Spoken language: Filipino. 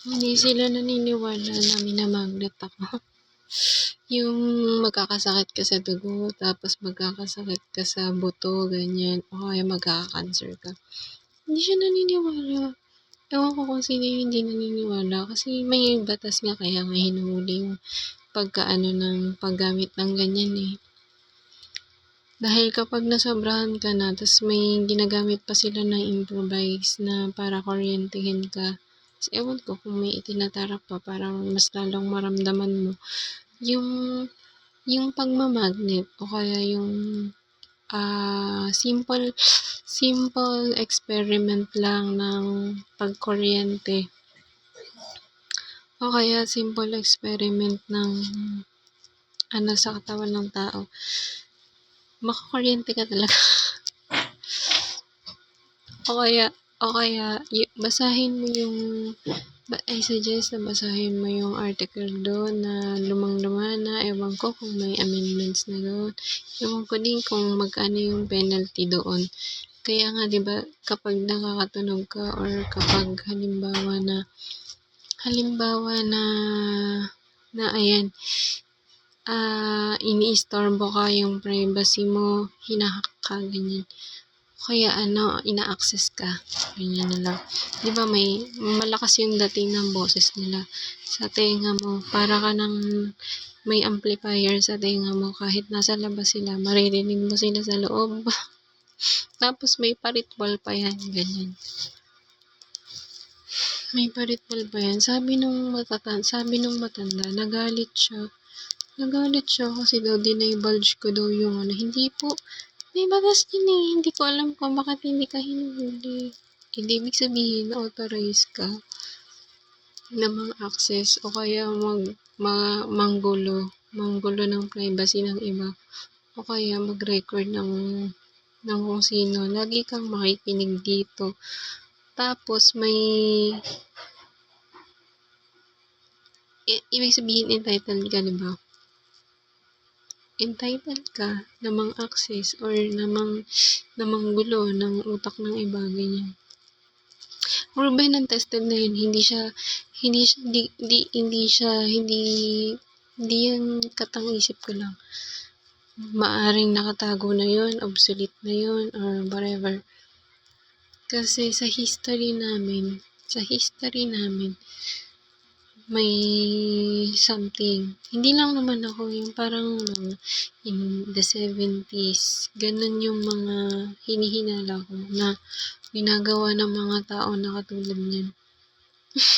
Hindi sila naniniwala na minamagnet ako. Yung magkakasakit ka sa dugo, tapos magkakasakit ka sa buto, ganyan, o kaya magkaka-cancer ka. Hindi siya naniniwala. Ewan ko kung sino yung hindi naniniwala kasi may batas nga kaya nga hinuhuli yung pagkaano ng paggamit ng ganyan eh. Dahil kapag nasobrahan ka na, tapos may ginagamit pa sila ng improvise na para kuryentehin ka. Tapos ewan ko kung may itinatarap pa para mas lalong maramdaman mo yung pagmamagnet o kaya yung simple experiment lang ng pagkuryente o kaya simple experiment ng sa katawan ng tao. Makakuryente ka talaga. o kaya basahin mo yung I suggest na basahin mo yung article doon na lumang-luma na. Ewan ko kung may amendments na doon. Ewan ko din kung magkano yung penalty doon. Kaya nga, di ba, kapag nakakatunog ka or kapag halimbawa na ayan, iniistorbo ka yung privacy mo, hinahack ka, ganyan. Kaya ina-access ka. Ganyan na lang. Di ba may malakas yung dating ng boses nila sa tenga mo. Para ka nang may amplifier sa tenga mo. Kahit nasa labas sila, maririnig mo sila sa loob. Tapos may paritwal pa yan. Ganyan. May paritwal pa yan. Sabi nung matanda, nagalit siya. Nagalit siya kasi daw dinibulge ko daw yung Hindi po. May batas din eh. Hindi ko alam kung bakit hindi ka hinuhuli. Hindi ibig sabihin na authorized ka na mang-access o kaya manggulo ng privacy ng iba o kaya mag-record ng kung sino. Lagi kang makikinig dito. Tapos may ibig sabihin entitled ka, diba? Entitled ka na mang-access or na manggulo ng utak ng iba, ganyan. Proven and tested na yun. Hindi yan katang-isip ko lang. Maaring nakatago na yun, obsolete na yun, or whatever. Kasi sa history namin, may something. Hindi lang naman ako yung parang in the 70s. Ganun yung mga hinihinala ko na ginagawa ng mga tao na katulad niyan.